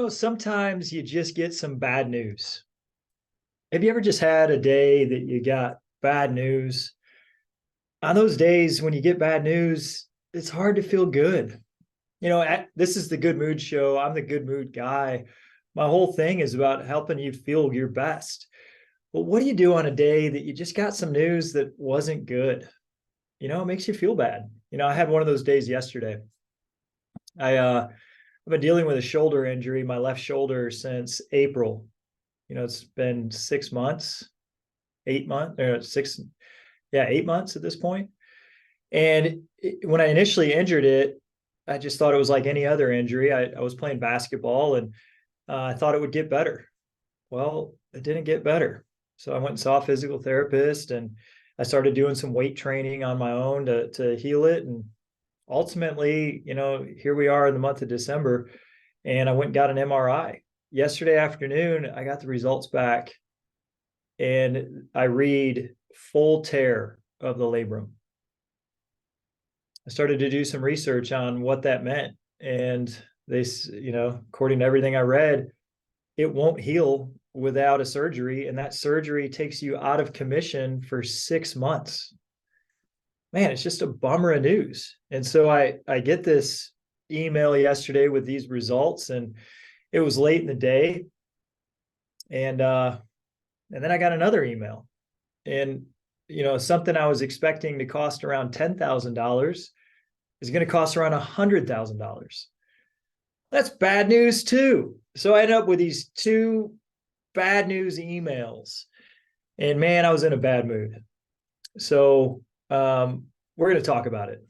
Sometimes you just get some bad news. Have you ever just had a day that you got bad news? On those days when you get bad news, it's hard to feel good. This is the Good Mood Show. I'm the good mood guy. My whole thing is about helping you feel your best. But what do you do on a day that you just got some news that wasn't good? It makes you feel bad. I had one of those days yesterday. I've been dealing with a shoulder injury, my left shoulder, since April. It's been 6 months, 8 months, or six, yeah, 8 months at this point. And when I initially injured it, I just thought it was like any other injury. I was playing basketball and I thought it would get better. Well, it didn't get better. So I went and saw a physical therapist and I started doing some weight training on my own to heal it. And ultimately, here we are in the month of December, and I went and got an MRI. Yesterday afternoon, I got the results back and I read full tear of the labrum. I started to do some research on what that meant. And they, according to everything I read, it won't heal without a surgery. And that surgery takes you out of commission for 6 months. Man, it's just a bummer of news. And so I get this email yesterday with these results, and it was late in the day. And then I got another email. And something I was expecting to cost around $10,000 is going to cost around $100,000. That's bad news too. So I ended up with these two bad news emails, and man, I was in a bad mood. So we're going to talk about it.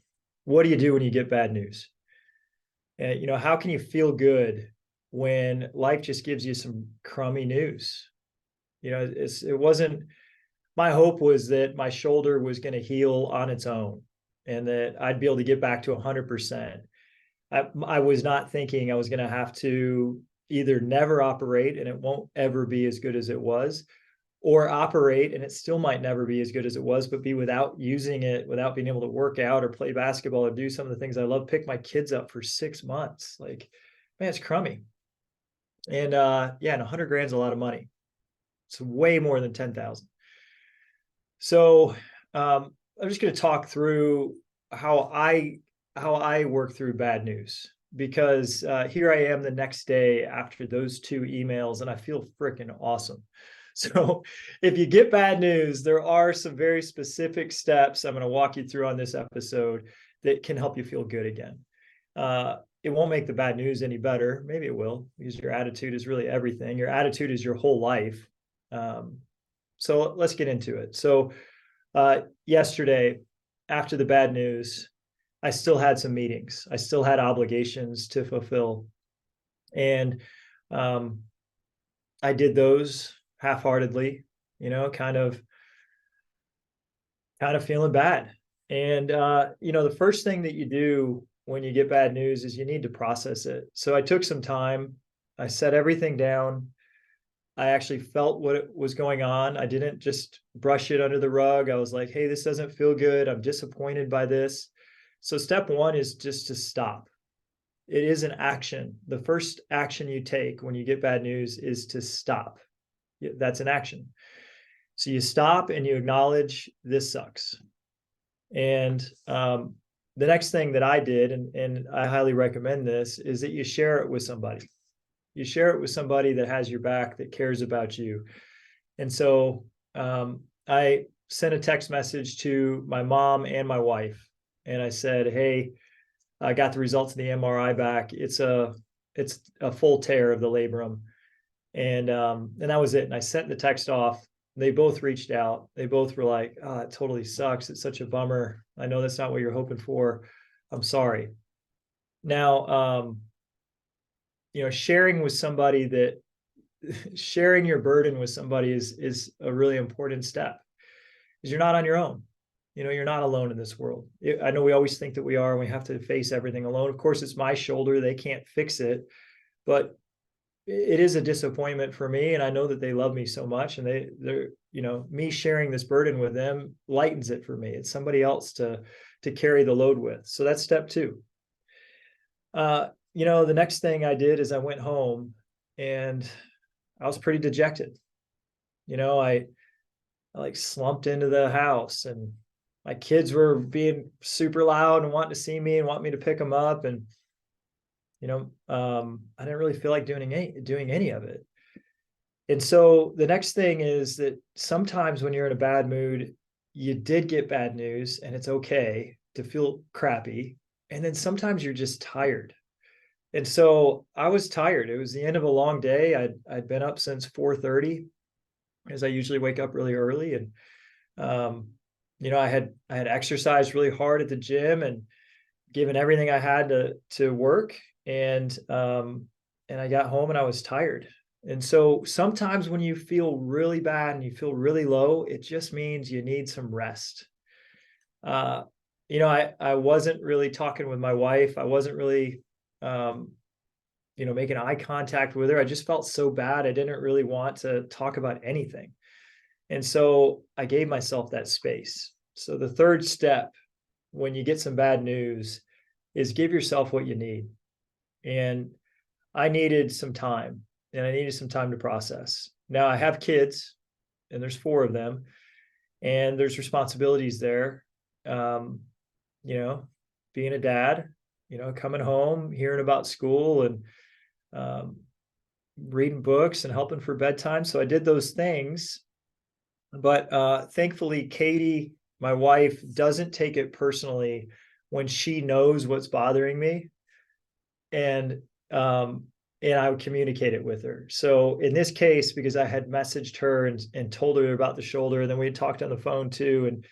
What do you do when you get bad news? And how can you feel good when life just gives you some crummy news? It wasn't. My hope was that my shoulder was going to heal on its own and that I'd be able to get back to 100%. I was not thinking I was going to have to either never operate and it won't ever be as good as it was, or operate and it still might never be as good as it was, but be without using it, without being able to work out or play basketball or do some of the things I love, pick my kids up for 6 months. Like, man, it's crummy. And and 100 grand is a lot of money. It's way more than 10,000. So I'm just going to talk through how I work through bad news, because here I am the next day after those two emails and I feel freaking awesome. So if you get bad news, there are some very specific steps I'm going to walk you through on this episode that can help you feel good again. It won't make the bad news any better. Maybe it will, because your attitude is really everything. Your attitude is your whole life. So let's get into it. So yesterday, after the bad news, I still had some meetings. I still had obligations to fulfill. And I did those half-heartedly, kind of feeling bad. And the first thing that you do when you get bad news is you need to process it. So I took some time. I set everything down. I actually felt what was going on. I didn't just brush it under the rug. I was like, hey, this doesn't feel good. I'm disappointed by this. So step one is just to stop. It is an action. The first action you take when you get bad news is to stop. That's an action. So you stop and you acknowledge this sucks. And the next thing that I did, and I highly recommend this, is that you share it with somebody. You share it with somebody that has your back, that cares about you. And so I sent a text message to my mom and my wife. And I said, hey, I got the results of the MRI back. It's a full tear of the labrum. And that was it. And I sent the text off. They both reached out. They both were like, oh, it totally sucks. It's such a bummer. I know that's not what you're hoping for. I'm sorry. Now, sharing with somebody that sharing your burden with somebody is a really important step, because you're not on your own. You're not alone in this world. I know we always think that we are, and we have to face everything alone. Of course, it's my shoulder. They can't fix it, but it is a disappointment for me. And I know that they love me so much, and they're, me sharing this burden with them lightens it for me. It's somebody else to carry the load with. So that's step two. the next thing I did is I went home and I was pretty dejected. I like slumped into the house, and my kids were being super loud and wanting to see me and want me to pick them up. And, I didn't really feel like doing any of it. And so the next thing is that sometimes when you're in a bad mood, you did get bad news, and it's okay to feel crappy. And then sometimes you're just tired. And so I was tired. It was the end of a long day. I'd been up since 4:30, as I usually wake up really early. And I had exercised really hard at the gym and given everything I had to work. And I got home and I was tired. And so sometimes when you feel really bad and you feel really low, it just means you need some rest. Uh, I wasn't really talking with my wife. I wasn't really, making eye contact with her. I just felt so bad. I didn't really want to talk about anything. And so I gave myself that space. So the third step when you get some bad news is give yourself what you need. And I needed some time, and I needed some time to process. Now I have kids, and there's 4 of them, and there's responsibilities there. Um, Being a dad, coming home, hearing about school, and um, reading books and helping for bedtime. So I did those things. But thankfully, Katie, my wife, doesn't take it personally when she knows what's bothering me, and um, and I would communicate it with her. So in this case, because I had messaged her and told her about the shoulder, and then we had talked on the phone too, and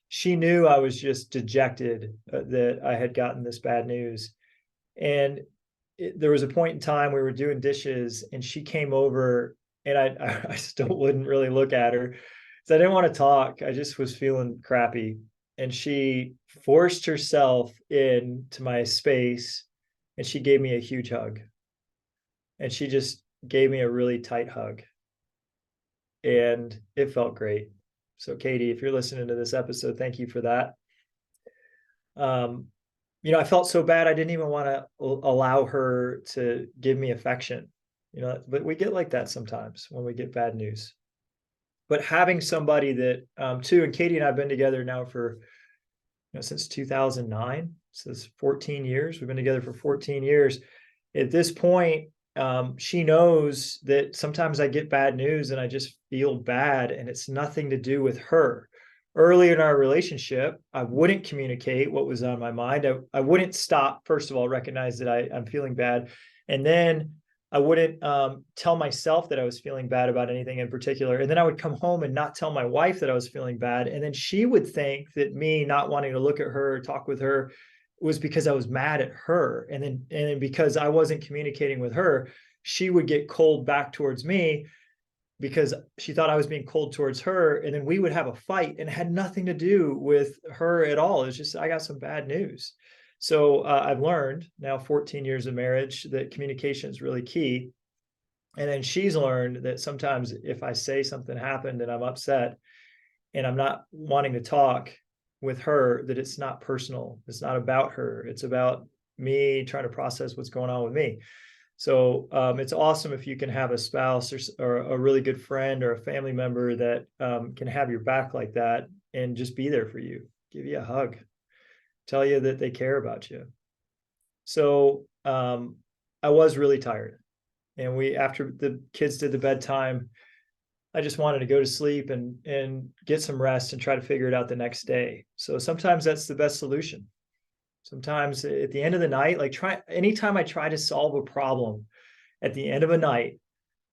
she knew I was just dejected that I had gotten this bad news. And there was a point in time we were doing dishes, and she came over, and I still wouldn't really look at her. So I didn't want to talk. I just was feeling crappy. And she forced herself into my space, and she gave me a huge hug. And she just gave me a really tight hug. And it felt great. So, Katie, if you're listening to this episode, thank you for that. I felt so bad. I didn't even want to allow her to give me affection, but we get like that sometimes when we get bad news. But having somebody that, too, and Katie and I have been together now for, since 2009. So it's 14 years. We've been together for 14 years. At this point, she knows that sometimes I get bad news and I just feel bad, and it's nothing to do with her. Early in our relationship, I wouldn't communicate what was on my mind. I wouldn't stop, first of all, recognize that I'm feeling bad. And then I wouldn't tell myself that I was feeling bad about anything in particular. And then I would come home and not tell my wife that I was feeling bad. And then she would think that me not wanting to look at her or talk with her was because I was mad at her. And then because I wasn't communicating with her, she would get cold back towards me because she thought I was being cold towards her. And then we would have a fight, and it had nothing to do with her at all. It's just, I got some bad news. So I've learned now 14 years of marriage that communication is really key. And then she's learned that sometimes if I say something happened and I'm upset and I'm not wanting to talk with her, that it's not personal. It's not about her. It's about me trying to process what's going on with me. So it's awesome if you can have a spouse or a really good friend or a family member that can have your back like that and just be there for you, give you a hug, tell you that they care about you. So I was really tired. And after the kids did the bedtime, I just wanted to go to sleep and get some rest and try to figure it out the next day. So sometimes that's the best solution. Sometimes at the end of the night, anytime I try to solve a problem at the end of a night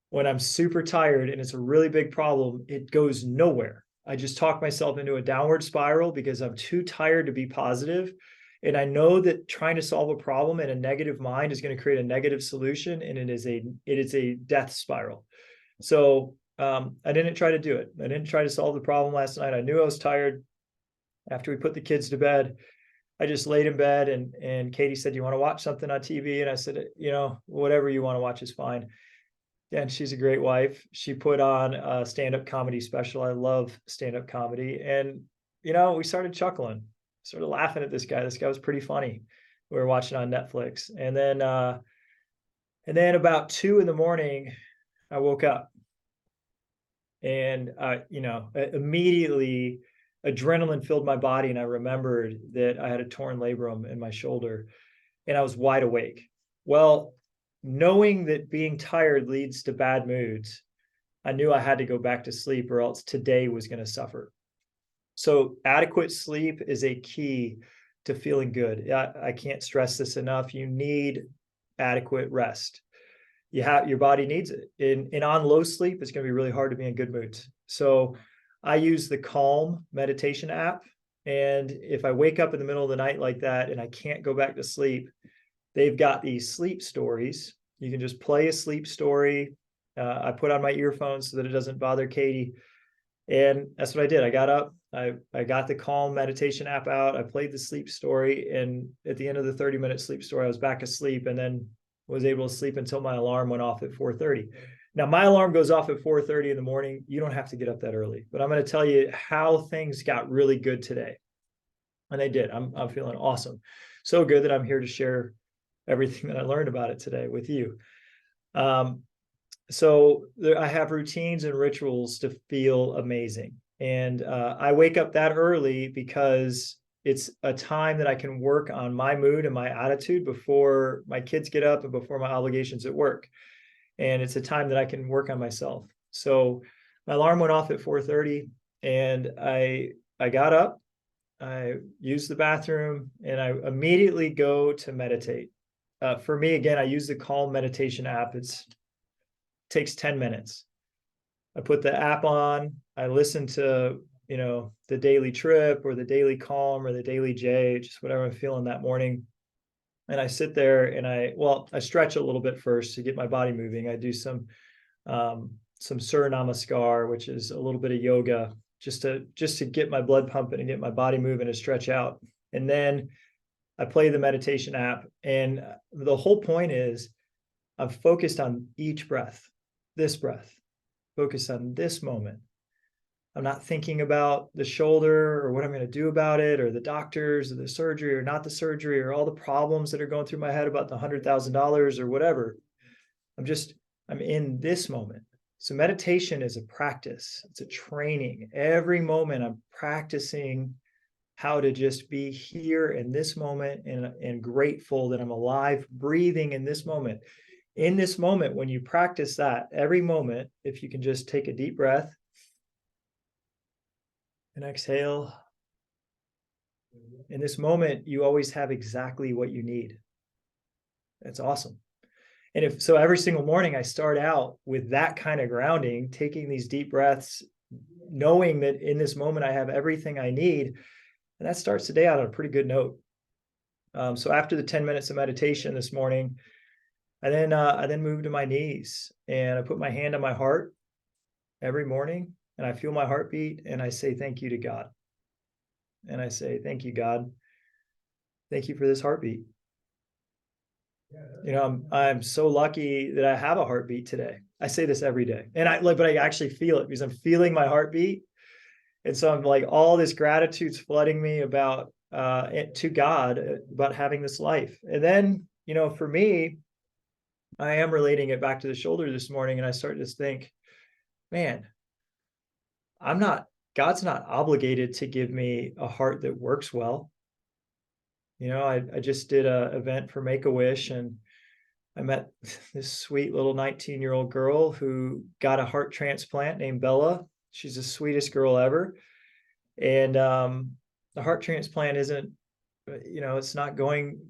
when I'm super tired and it's a really big problem, it goes nowhere. I just talk myself into a downward spiral because I'm too tired to be positive. And I know that trying to solve a problem in a negative mind is going to create a negative solution, and it is a death spiral. So I didn't try to do it. I didn't try to solve the problem last night. I knew I was tired. After we put the kids to bed, I just laid in bed, and Katie said, "You want to watch something on TV?" And I said, whatever you want to watch is fine. And she's a great wife. She put on a stand-up comedy special. I love stand-up comedy. And, we started chuckling, started laughing at this guy. This guy was pretty funny. We were watching on Netflix. And then about 2 in the morning, I woke up, and immediately adrenaline filled my body, and I remembered that I had a torn labrum in my shoulder, and I was wide awake. Well, knowing that being tired leads to bad moods, I knew I had to go back to sleep, or else today was going to suffer. So adequate sleep is a key to feeling good. I can't stress this enough. You need adequate rest. Your body needs it. And on low sleep, it's going to be really hard to be in good moods. So I use the Calm meditation app. And if I wake up in the middle of the night like that and I can't go back to sleep, they've got these sleep stories. You can just play a sleep story. I put on my earphones so that it doesn't bother Katie. And that's what I did. I got up, I got the Calm meditation app out. I played the sleep story. And at the end of the 30-minute sleep story, I was back asleep, and then was able to sleep until my alarm went off at 4:30. Now, my alarm goes off at 4:30 in the morning. You don't have to get up that early, but I'm going to tell you how things got really good today. And they did. I'm feeling awesome. So good that I'm here to share everything that I learned about it today with you. So I have routines and rituals to feel amazing. And I wake up that early because it's a time that I can work on my mood and my attitude before my kids get up and before my obligations at work. And it's a time that I can work on myself. So my alarm went off at 4:30, and I got up, I used the bathroom, and I immediately go to meditate. For me, again, I use the Calm meditation app. It takes 10 minutes. I put the app on, I listen to the daily trip or the daily Calm or the daily J, just whatever I'm feeling that morning. And I sit there and I stretch a little bit first to get my body moving. I do some Surya Namaskar, which is a little bit of yoga, just to get my blood pumping and get my body moving and stretch out. And then I play the meditation app. And the whole point is I'm focused on each breath, this breath, focused on this moment. I'm not thinking about the shoulder or what I'm going to do about it, or the doctors or the surgery or not the surgery, or all the problems that are going through my head about the $100,000 or whatever. I'm in this moment. So meditation is a practice. It's a training. Every moment I'm practicing how to just be here in this moment, and grateful that I'm alive, breathing in this moment. In this moment, when you practice that every moment, if you can just take a deep breath and exhale. In this moment, you always have exactly what you need. That's awesome. And so every single morning I start out with that kind of grounding, taking these deep breaths, knowing that in this moment I have everything I need. And that starts the day out on a pretty good note. So after the 10 minutes of meditation this morning, I then move to my knees, and I put my hand on my heart every morning, and I feel my heartbeat, and I say thank you to God. And I say, thank you, God. Thank you for this heartbeat. I'm so lucky that I have a heartbeat today. I say this every day, but I actually feel it because I'm feeling my heartbeat. And so I'm like, all this gratitude's flooding me about to God about having this life. And then, for me, I am relating it back to the shoulder this morning, and I start to think, man, God's not obligated to give me a heart that works well. I just did an event for Make-A-Wish, and I met this sweet little 19-year-old girl who got a heart transplant named Bella. She's the sweetest girl ever. And the heart transplant isn't, it's not going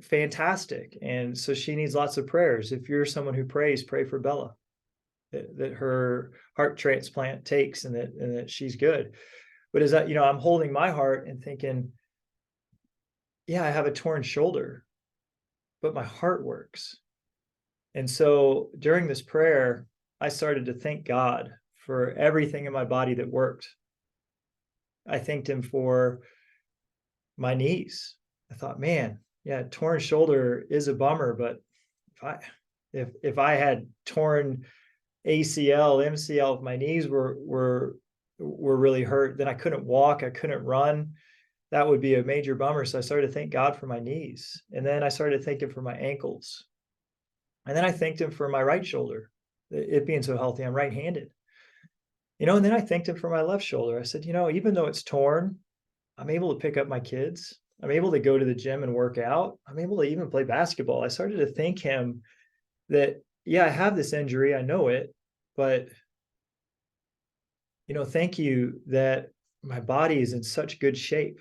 fantastic. And so she needs lots of prayers. If you're someone who prays, pray for Bella, that her heart transplant takes, and that she's good. But as I'm holding my heart and thinking, yeah, I have a torn shoulder, but my heart works. And so during this prayer, I started to thank God for everything in my body that worked. I thanked him for my knees. I thought, man, yeah, torn shoulder is a bummer, but if I had torn ACL, MCL, if my knees were really hurt, then I couldn't walk, I couldn't run. that would be a major bummer. So I started to thank God for my knees. And then I started thinking for my ankles. And then I thanked him for my right shoulder, it being so healthy. I'm right-handed. And then I thanked him for my left shoulder. I said, even though it's torn, I'm able to pick up my kids. I'm able to go to the gym and work out. I'm able to even play basketball. I started to thank him that, yeah, I have this injury. I know it, but, thank you that my body is in such good shape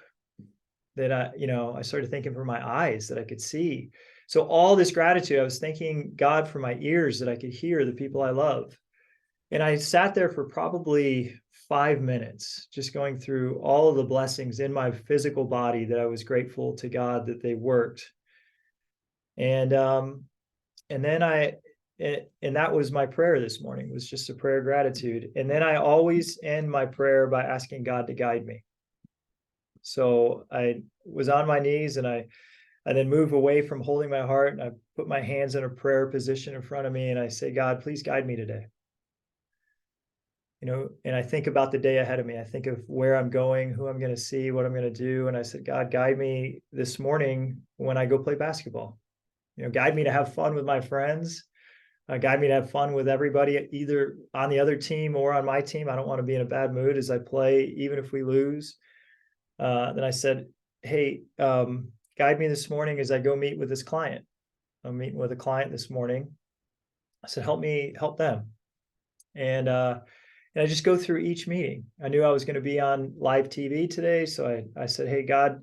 that I started thinking for my eyes that I could see. So all this gratitude, I was thanking God for my ears that I could hear the people I love. And I sat there for probably 5 minutes, just going through all of the blessings in my physical body that I was grateful to God that they worked. And then and that was my prayer this morning, was just a prayer of gratitude. And then I always end my prayer by asking God to guide me. So I was on my knees, and I then move away from holding my heart, and I put my hands in a prayer position in front of me, and I say, God, please guide me today. And I think about the day ahead of me. I think of where I'm going, who I'm going to see, what I'm going to do. And I said, God, guide me this morning when I go play basketball. Guide me to have fun with my friends. Guide me to have fun with everybody, either on the other team or on my team. I don't want to be in a bad mood as I play, even if we lose. Then I said, hey, guide me this morning as I go meet with this client. I'm meeting with a client this morning. I said, help me help them. And I just go through each meeting. I knew I was going to be on live TV today. So I said, hey, God,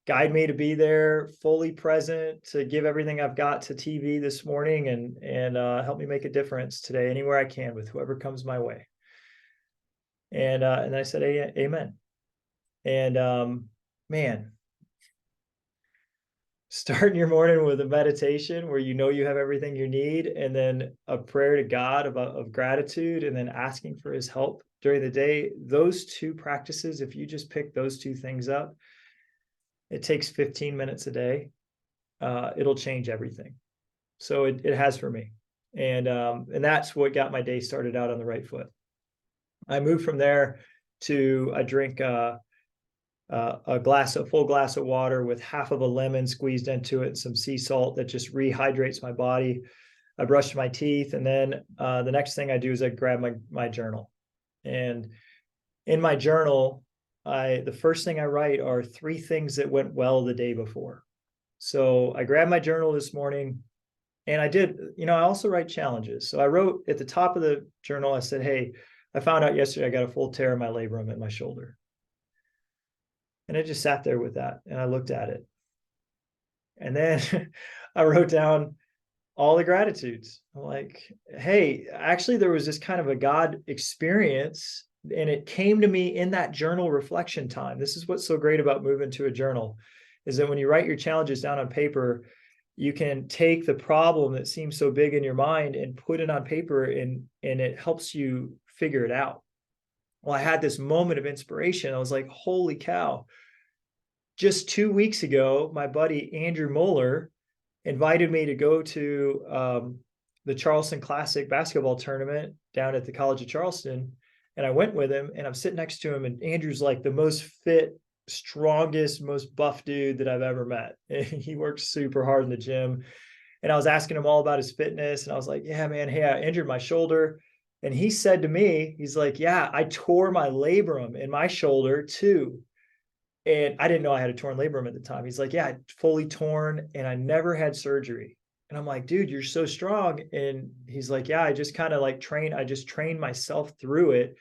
guide me to be there, fully present, to give everything I've got to TV this morning, and help me make a difference today, anywhere I can, with whoever comes my way. And I said, amen. And man, starting your morning with a meditation where you have everything you need, and then a prayer to God of gratitude, and then asking for his help during the day. Those two practices, if you just pick those two things up, it takes 15 minutes a day. It'll change everything. So it has for me. And that's what got my day started out on the right foot. I moved from there to I drink a full glass of water with half of a lemon squeezed into it, and some sea salt that just rehydrates my body. I brushed my teeth, and then the next thing I do is I grab my journal. And in my journal, the first thing I write are 3 things that went well the day before. So I grabbed my journal this morning, and I also write challenges. So I wrote at the top of the journal, I said, hey, I found out yesterday I got a full tear in my labrum in my shoulder. And I just sat there with that, and I looked at it. And then I wrote down all the gratitudes. I'm like, hey, actually, there was this kind of a God experience, and it came to me in that journal reflection time. This is what's so great about moving to a journal, is that when you write your challenges down on paper, you can take the problem that seems so big in your mind and put it on paper, and it helps you figure it out. Well, I had this moment of inspiration. I was like, holy cow. Just 2 weeks ago, my buddy Andrew Moeller invited me to go to the Charleston Classic basketball tournament down at the College of Charleston. And I went with him, and I'm sitting next to him, and Andrew's like the most fit, strongest, most buff dude that I've ever met. And he works super hard in the gym. And I was asking him all about his fitness. And I was like, yeah, man, hey, I injured my shoulder. And he said to me, he's like, yeah, I tore my labrum in my shoulder too. And I didn't know I had a torn labrum at the time. He's like, yeah, fully torn, and I never had surgery. And I'm like, dude, you're so strong. And he's like, yeah, I just kind of I just trained myself through it,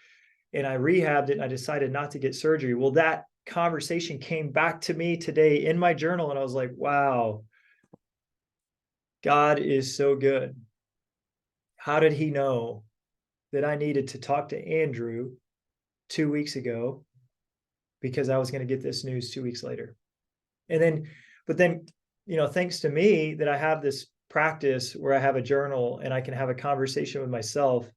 and I rehabbed it, and I decided not to get surgery. Well, that conversation came back to me today in my journal, and I was like, wow, God is so good. How did he know that I needed to talk to Andrew 2 weeks ago, because I was going to get this news 2 weeks later? But then, thanks to me, that I have this practice where I have a journal, and I can have a conversation with myself,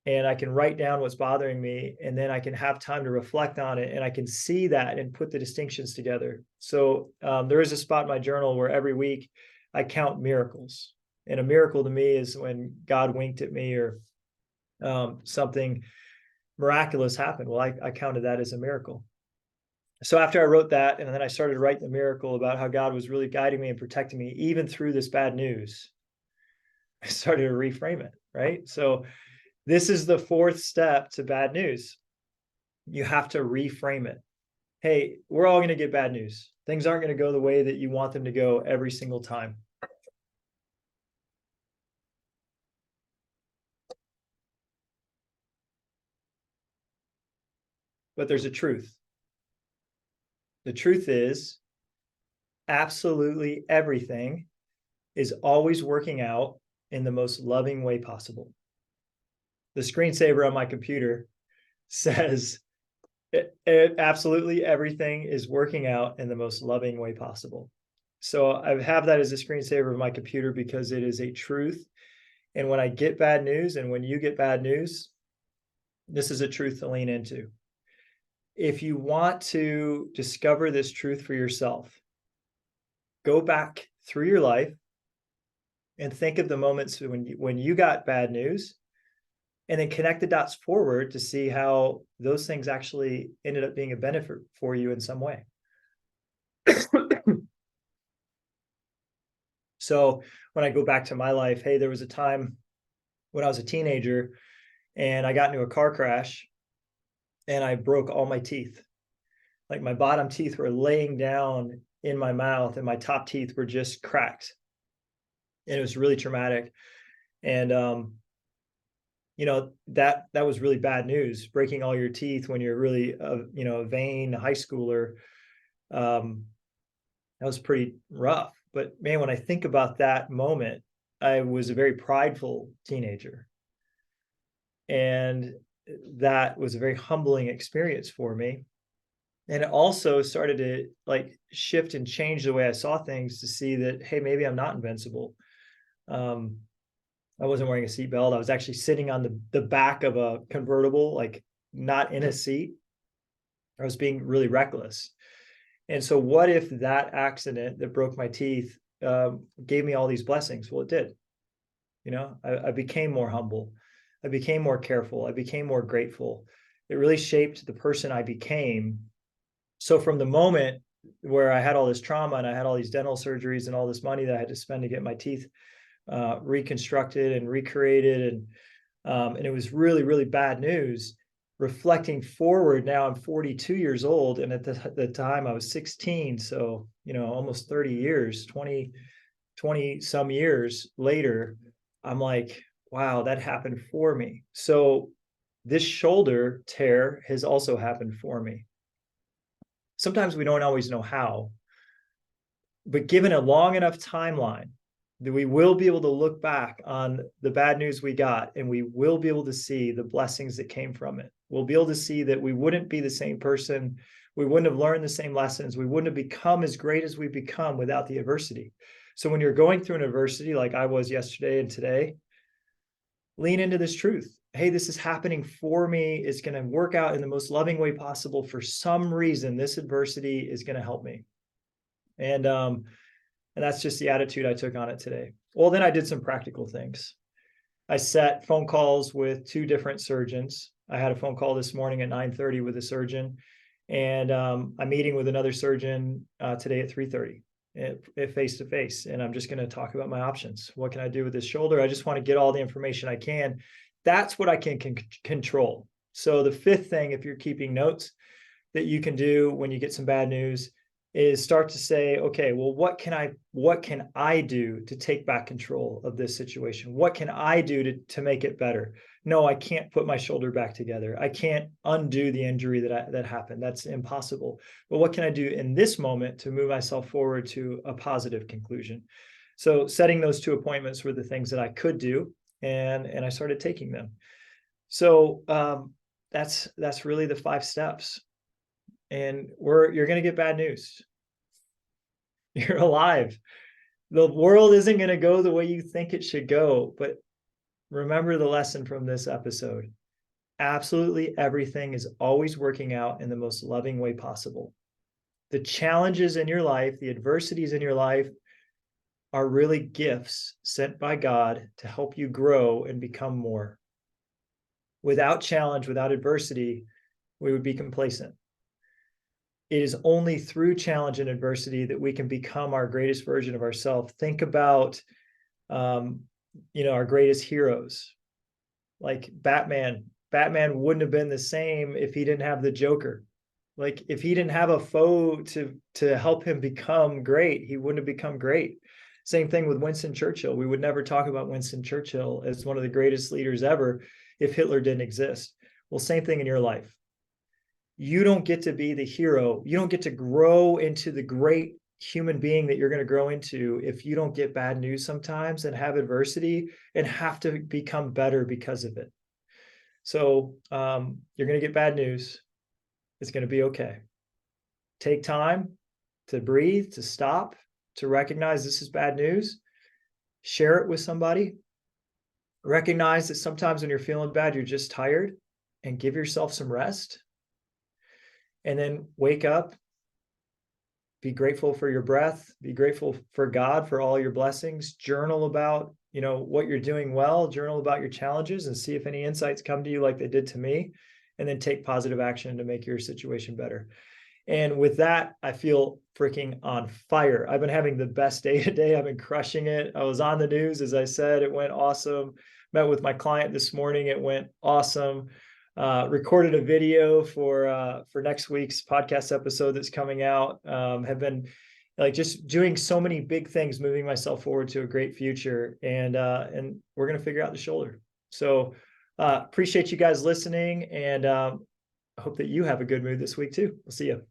and I can write down what's bothering me, and then I can have time to reflect on it, and I can see that and put the distinctions together. So there is a spot in my journal where every week I count miracles. And a miracle to me is when God winked at me, or something miraculous happened. Well, I counted that as a miracle. So after I wrote that, and then I started to write the miracle about how God was really guiding me and protecting me, even through this bad news, I started to reframe it, right? So this is the fourth step to bad news. You have to reframe it. Hey, we're all going to get bad news. Things aren't going to go the way that you want them to go every single time. But there's a truth. The truth is, absolutely everything is always working out in the most loving way possible. The screensaver on my computer says absolutely everything is working out in the most loving way possible. So I have that as a screensaver of my computer because it is a truth. And when I get bad news, and when you get bad news, this is a truth to lean into. If you want to discover this truth for yourself, go back through your life and think of the moments when you got bad news, and then connect the dots forward to see how those things actually ended up being a benefit for you in some way. So when I go back to my life, hey, there was a time when I was a teenager and I got into a car crash and I broke all my teeth. Like my bottom teeth were laying down in my mouth and my top teeth were just cracked. And it was really traumatic. And that was really bad news. Breaking all your teeth when you're really a vain high schooler, that was pretty rough. But man, when I think about that moment, I was a very prideful teenager, and that was a very humbling experience for me. And it also started to like shift and change the way I saw things, to see that, hey, maybe I'm not invincible. I wasn't wearing a seatbelt. I was actually sitting on the back of a convertible, like not in a seat. I was being really reckless. And so what if that accident that broke my teeth gave me all these blessings? Well, it did. I became more humble. I became more careful. I became more grateful. It really shaped the person I became. So from the moment where I had all this trauma and I had all these dental surgeries and all this money that I had to spend to get my teeth reconstructed and recreated, and it was really, really bad news. Reflecting forward, now I'm 42 years old, and at the time I was 16. So almost 30 years, 20 some years later, I'm like, wow, that happened for me. So this shoulder tear has also happened for me. Sometimes we don't always know how, but given a long enough timeline, that we will be able to look back on the bad news we got, and we will be able to see the blessings that came from it. We'll be able to see that we wouldn't be the same person. We wouldn't have learned the same lessons. We wouldn't have become as great as we've become without the adversity. So when you're going through an adversity like I was yesterday and today, lean into this truth. Hey, this is happening for me. It's going to work out in the most loving way possible. For some reason, this adversity is going to help me. And that's just the attitude I took on it today. Well, then I did some practical things. I set phone calls with two different surgeons. I had a phone call this morning at 9:30 with a surgeon, and I'm meeting with another surgeon today at 3:30 face to face. And I'm just going to talk about my options. What can I do with this shoulder? I just want to get all the information I can. That's what I can control. So the fifth thing, if you're keeping notes, that you can do when you get some bad news is start to say, okay, well, what can I do to take back control of this situation? What can I do to make it better? No, I can't put my shoulder back together. I can't undo the injury that happened. That's impossible. But what can I do in this moment to move myself forward to a positive conclusion? So setting those two appointments were the things that I could do, and I started taking them. So that's really the 5 steps. And you're going to get bad news. You're alive. The world isn't going to go the way you think it should go. But remember the lesson from this episode. Absolutely everything is always working out in the most loving way possible. The challenges in your life, the adversities in your life, are really gifts sent by God to help you grow and become more. Without challenge, without adversity, we would be complacent. it is only through challenge and adversity that we can become our greatest version of ourselves. Think about, our greatest heroes, like Batman. Batman wouldn't have been the same if he didn't have the Joker. Like if he didn't have a foe to help him become great, he wouldn't have become great. Same thing with Winston Churchill. We would never talk about Winston Churchill as one of the greatest leaders ever if Hitler didn't exist. Well, same thing in your life. You don't get to be the hero. You don't get to grow into the great human being that you're going to grow into if you don't get bad news sometimes and have adversity and have to become better because of it. So you're going to get bad news. It's going to be okay. Take time to breathe, to stop, to recognize this is bad news. Share it with somebody. Recognize that sometimes when you're feeling bad, you're just tired, and give yourself some rest. And then wake up, be grateful for your breath, be grateful for God, for all your blessings, journal about, what you're doing well, journal about your challenges and see if any insights come to you like they did to me, and then take positive action to make your situation better. And with that, I feel freaking on fire. I've been having the best day today. I've been crushing it. I was on the news, as I said, it went awesome. Met with my client this morning. It went awesome. Recorded a video for next week's podcast episode that's coming out. Have been like just doing so many big things, moving myself forward to a great future, and we're gonna figure out the shoulder. So appreciate you guys listening, and I hope that you have a good mood this week too. We'll see you.